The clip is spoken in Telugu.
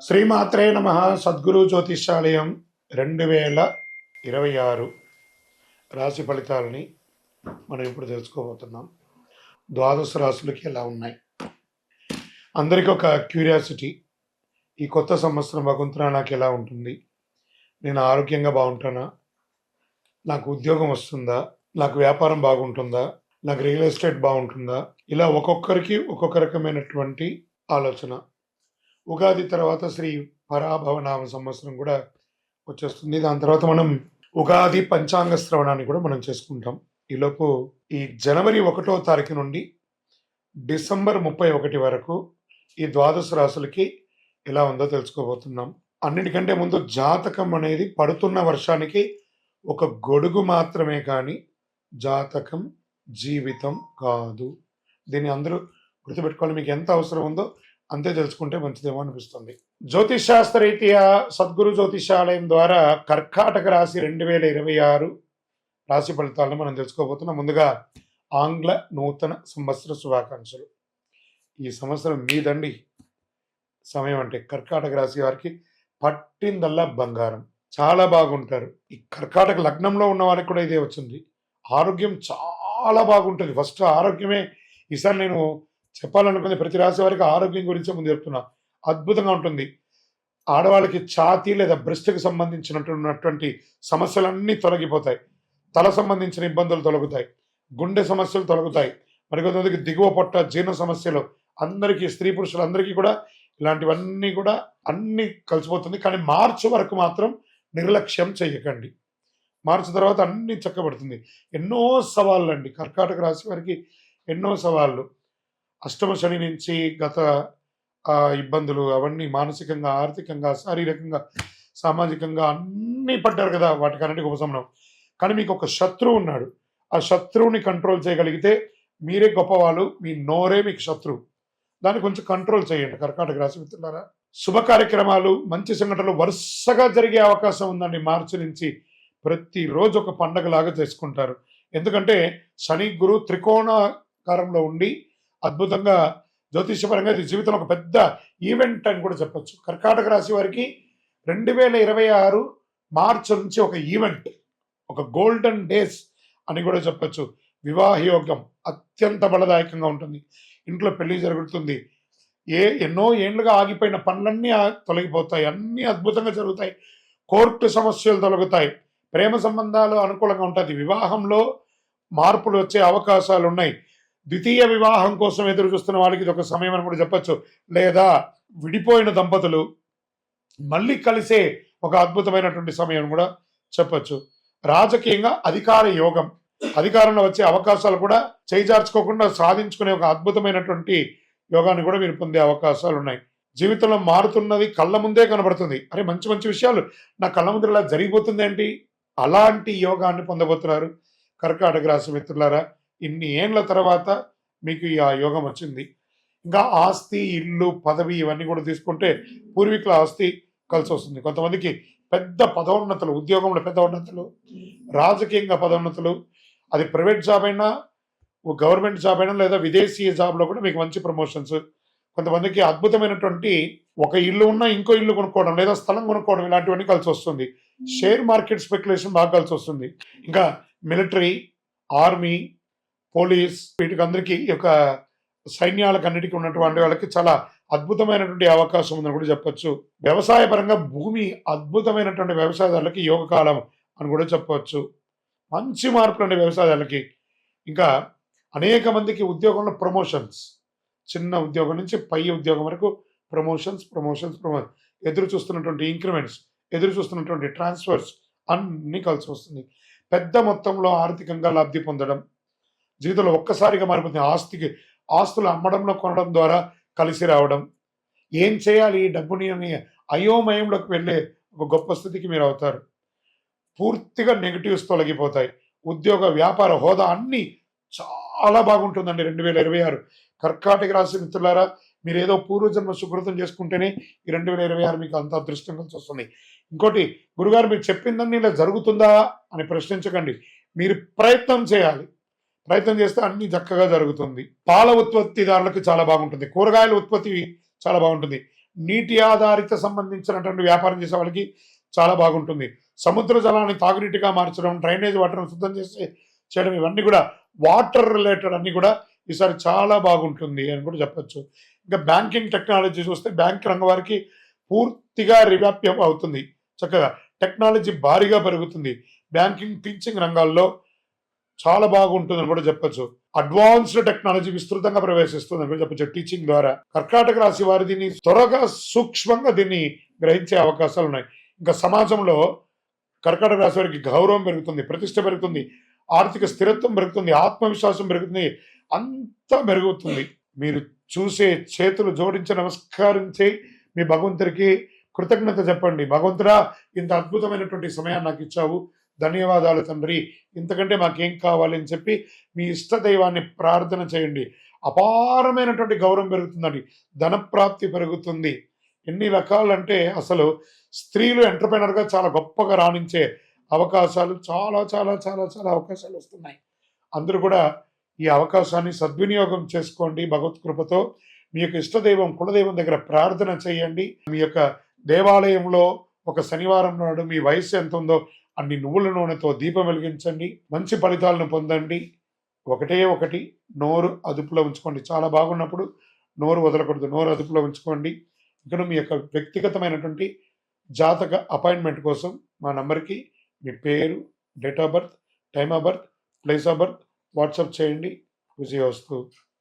శ్రీమాత్రే నమ. సద్గురు జ్యోతిష్యాలయం 2026 రాశి ఫలితాలని మనం ఇప్పుడు తెలుసుకోబోతున్నాం. ద్వాదశ రాశులకి ఎలా ఉన్నాయి? అందరికీ ఒక క్యూరియాసిటీ, ఈ కొత్త సంవత్సరం భగవంతుడా నాకు ఎలా ఉంటుంది? నేను ఆరోగ్యంగా బాగుంటానా? నాకు ఉద్యోగం వస్తుందా? నాకు వ్యాపారం బాగుంటుందా? నాకు రియల్ ఎస్టేట్ బాగుంటుందా? ఇలా ఒక్కొక్కరికి ఒక్కొక్క రకమైనటువంటి ఆలోచన. ఉగాది తర్వాత శ్రీ పరాభవనామ సంవత్సరం కూడా వచ్చేస్తుంది. దాని తర్వాత మనం ఉగాది పంచాంగ శ్రవణాన్ని కూడా మనం చేసుకుంటాం. ఈలోపు ఈ జనవరి 1వ తారీఖు నుండి డిసెంబర్ 31 వరకు ఈ ద్వాదశ రాశులకి ఎలా ఉందో తెలుసుకోబోతున్నాం. అన్నిటికంటే ముందు జాతకం అనేది పడుతున్న వర్షానికి ఒక గొడుగు మాత్రమే, కానీ జాతకం జీవితం కాదు. దీన్ని అందరూ గుర్తుపెట్టుకోవాలి. మీకు ఎంత అవసరం ఉందో అంతే తెలుసుకుంటే మంచిదేమో అనిపిస్తుంది. జ్యోతిష్ శాస్త్ర రీత్యా సద్గురు జ్యోతిషాలయం ద్వారా కర్కాటక రాశి 2026 రాశి ఫలితాలను మనం తెలుసుకోబోతున్నాం. ముందుగా ఆంగ్ల నూతన సంవత్సర శుభాకాంక్షలు. ఈ సంవత్సరం మీదండి. సమయం అంటే కర్కాటక రాశి వారికి పట్టిందల్లా బంగారం. చాలా బాగుంటారు. ఈ కర్కాటక లగ్నంలో ఉన్న వారికి కూడా ఇదే వచ్చింది. ఆరోగ్యం చాలా బాగుంటుంది. ఫస్ట్ ఆరోగ్యమే ఈసారి నేను చెప్పాలనుకునే ప్రతి రాశి వారికి ఆరోగ్యం గురించి ముందు చెప్తున్నా. అద్భుతంగా ఉంటుంది. ఆడవాళ్ళకి ఛాతీ లేదా బ్రెస్ట్కి సంబంధించినటువంటి సమస్యలన్నీ తొలగిపోతాయి. తల సంబంధించిన ఇబ్బందులు తొలగుతాయి. గుండె సమస్యలు తొలగుతాయి. మరికొంతమందికి దిగువ పొట్ట జీర్ణ సమస్యలు, అందరికీ స్త్రీ పురుషులందరికీ కూడా ఇలాంటివన్నీ కూడా అన్నీ కలిసిపోతుంది. కానీ మార్చి వరకు మాత్రం నిర్లక్ష్యం చెయ్యకండి. మార్చి తర్వాత అన్నీ చక్కబడుతుంది. ఎన్నో సవాళ్ళు అండి కర్కాటక రాశి వారికి, ఎన్నో సవాళ్ళు. అష్టమ శని నుంచి గత ఇబ్బందులు అవన్నీ మానసికంగా, ఆర్థికంగా, శారీరకంగా, సామాజికంగా అన్నీ పడ్డారు కదా, వాటికన్నిటికీ ఉపశమనం. కానీ మీకు ఒక శత్రువు ఉన్నాడు. ఆ శత్రువుని కంట్రోల్ చేయగలిగితే మీరే గొప్పవాళ్ళు. మీ నోరే మీకు శత్రువు. దాన్ని కొంచెం కంట్రోల్ చేయండి కర్కాటక రాశి మిత్రులారా. శుభ కార్యక్రమాలు, మంచి సంఘటనలు వరుసగా జరిగే అవకాశం ఉందండి. మార్చి నుంచి ప్రతిరోజు ఒక పండగలాగా చేసుకుంటారు. ఎందుకంటే శని గురు త్రికోణాకారంలో ఉండి అద్భుతంగా జ్యోతిష్యపరంగా ఇది జీవితంలో ఒక పెద్ద ఈవెంట్ అని కూడా చెప్పొచ్చు. కర్కాటక రాశి వారికి 2026 మార్చి నుంచి ఒక ఈవెంట్, ఒక గోల్డెన్ డేస్ అని కూడా చెప్పొచ్చు. వివాహ యోగం అత్యంత బలదాయకంగా ఉంటుంది. ఇంట్లో పెళ్లి జరుగుతుంది. ఎన్నో ఏళ్లుగా ఆగిపోయిన పనులన్నీ తొలగిపోతాయి. అన్నీ అద్భుతంగా జరుగుతాయి. కోర్టు సమస్యలు తొలగుతాయి. ప్రేమ సంబంధాలు అనుకూలంగా ఉంటుంది. వివాహంలో మార్పులు వచ్చే అవకాశాలు ఉన్నాయి. ద్వితీయ వివాహం కోసం ఎదురు చూస్తున్న వాళ్ళకి ఇది ఒక సమయం అని కూడా చెప్పొచ్చు. లేదా విడిపోయిన దంపతులు మళ్ళీ కలిసే ఒక అద్భుతమైనటువంటి సమయం కూడా చెప్పొచ్చు. రాజకీయంగా అధికార యోగం, అధికారంలో వచ్చే అవకాశాలు కూడా చేజార్చుకోకుండా సాధించుకునే ఒక అద్భుతమైనటువంటి యోగాన్ని కూడా మీరు పొందే అవకాశాలు ఉన్నాయి. జీవితంలో మారుతున్నది కళ్ళ ముందే కనబడుతుంది. అరే మంచి మంచి విషయాలు నా కళ్ళ ముందు ఇలా జరిగిపోతుంది ఏంటి? అలాంటి యోగాన్ని పొందబోతున్నారు కర్కాటక రాశి మిత్రులారా. ఇన్ని ఏండ్ల తర్వాత మీకు ఈ యోగం వచ్చింది. ఇంకా ఆస్తి, ఇల్లు, పదవి ఇవన్నీ కూడా తీసుకుంటే పూర్వీకుల ఆస్తి కలిసి వస్తుంది. కొంతమందికి పెద్ద పదోన్నతులు, ఉద్యోగంలో పెద్ద ఉన్నతులు, రాజకీయంగా పదోన్నతులు, అది ప్రైవేట్ జాబ్ అయినా, గవర్నమెంట్ జాబ్ అయినా, లేదా విదేశీయ జాబ్లో కూడా మీకు మంచి ప్రమోషన్స్. కొంతమందికి అద్భుతమైనటువంటి ఒక ఇల్లు ఉన్నా ఇంకో ఇల్లు కొనుక్కోవడం, లేదా స్థలం కొనుక్కోవడం, ఇలాంటివన్నీ కలిసి వస్తుంది. షేర్ మార్కెట్ స్పెక్యులేషన్ బాగా కలిసి వస్తుంది. ఇంకా మిలిటరీ, ఆర్మీ, పోలీస్, వీటికి అందరికీ యొక్క సైన్యాలకు అన్నిటికీ ఉన్నటువంటి వాళ్ళకి చాలా అద్భుతమైనటువంటి అవకాశం ఉందని కూడా చెప్పొచ్చు. వ్యవసాయ పరంగా భూమి అద్భుతమైనటువంటి వ్యవసాయదారులకి యోగ కాలం అని కూడా చెప్పవచ్చు. మంచి మార్పులు అండి వ్యవసాయదారులకి. ఇంకా అనేక మందికి ఉద్యోగంలో ప్రమోషన్స్, చిన్న ఉద్యోగం నుంచి పై ఉద్యోగం వరకు ప్రమోషన్స్, ఎదురు చూస్తున్నటువంటి ఇంక్రిమెంట్స్, ఎదురు చూస్తున్నటువంటి ట్రాన్స్ఫర్స్ అన్నీ కలిసి వస్తుంది. పెద్ద మొత్తంలో ఆర్థికంగా లబ్ధి పొందడం, జీవితంలో ఒక్కసారిగా మారిపోతుంది. ఆస్తులు అమ్మడంలో కొనడం ద్వారా కలిసి రావడం. ఏం చేయాలి ఈ డబ్బుని అని అయోమయంలోకి వెళ్ళే ఒక గొప్ప స్థితికి మీరు అవుతారు. పూర్తిగా నెగిటివ్స్ తొలగిపోతాయి. ఉద్యోగ, వ్యాపార, హోదా అన్నీ చాలా బాగుంటుందండి 2026. కర్కాటక రాశి మిత్రులారా, మీరు ఏదో పూర్వజన్మ సుకృతం చేసుకుంటేనే ఈ 2026 మీకు అంత అదృష్టం కలిసి వస్తుంది. ఇంకోటి, గురుగారు మీరు చెప్పిందని ఇలా జరుగుతుందా అని ప్రశ్నించకండి. మీరు ప్రయత్నం చేయాలి. ప్రయత్నం చేస్తే అన్ని చక్కగా జరుగుతుంది. పాల ఉత్పత్తిదారులకు చాలా బాగుంటుంది. కూరగాయల ఉత్పత్తి చాలా బాగుంటుంది. నీటి ఆధారిత సంబంధించినటువంటి వ్యాపారం చేసే వాళ్ళకి చాలా బాగుంటుంది. సముద్ర జలాన్ని తాగునీటిగా మార్చడం, డ్రైనేజ్ వాటర్ని శుద్ధం చేయడం, ఇవన్నీ కూడా వాటర్ రిలేటెడ్ అన్ని కూడా ఈసారి చాలా బాగుంటుంది అని కూడా చెప్పొచ్చు. ఇంకా బ్యాంకింగ్ టెక్నాలజీ చూస్తే బ్యాంక్ రంగం వారికి పూర్తిగా రివ్యాప్యం అవుతుంది. చక్కగా టెక్నాలజీ భారీగా పెరుగుతుంది. బ్యాంకింగ్, టీచింగ్ రంగాల్లో చాలా బాగుంటుందని కూడా చెప్పొచ్చు. అడ్వాన్స్డ్ టెక్నాలజీ విస్తృతంగా ప్రవేశిస్తుంది అని కూడా చెప్పొచ్చు టీచింగ్ ద్వారా. కర్కాటక రాశి వారు దీన్ని త్వరగా సూక్ష్మంగా దీన్ని గ్రహించే అవకాశాలు ఉన్నాయి. ఇంకా సమాజంలో కర్కాటక రాశి వారికి గౌరవం పెరుగుతుంది, ప్రతిష్ట పెరుగుతుంది, ఆర్థిక స్థిరత్వం పెరుగుతుంది, ఆత్మవిశ్వాసం పెరుగుతుంది, అంతా పెరుగుతుంది. మీరు చూసే చేతులు జోడించి నమస్కరించి మీ భగవంతుడికి కృతజ్ఞత చెప్పండి. భగవంతుడా, ఇంత అద్భుతమైనటువంటి సమయాన్ని నాకు ఇచ్చావు, ధన్యవాదాలు తండ్రి, ఇంతకంటే మాకేం కావాలి అని చెప్పి మీ ఇష్ట దైవాన్ని ప్రార్థన చేయండి. అపారమైనటువంటి గౌరవం పెరుగుతుందండి, ధనప్రాప్తి పెరుగుతుంది. ఎన్ని రకాలంటే అసలు స్త్రీలు ఎంటర్ప్రైనర్గా చాలా గొప్పగా రాణించే అవకాశాలు చాలా చాలా చాలా చాలా అవకాశాలు వస్తున్నాయి. అందరూ కూడా ఈ అవకాశాన్ని సద్వినియోగం చేసుకోండి. భగవత్ కృపతో మీ యొక్క ఇష్టదైవం, కులదైవం దగ్గర ప్రార్థన చేయండి. మీ యొక్క దేవాలయంలో ఒక శనివారం నాడు మీ వయసు ఎంత ఉందో అన్ని నువ్వుల నూనెతో దీపం వెలిగించండి. మంచి ఫలితాలను పొందండి. ఒకటే ఒకటి, నోరు అదుపులో ఉంచుకోండి. చాలా బాగున్నప్పుడు నోరు వదలకూడదు, నోరు అదుపులో ఉంచుకోండి. ఇక్కడ మీ యొక్క వ్యక్తిగతమైనటువంటి జాతక అపాయింట్మెంట్ కోసం మా నంబర్కి మీ పేరు, date of birth, time of birth, place of birth WhatsApp చేయండి. విజయవస్తు.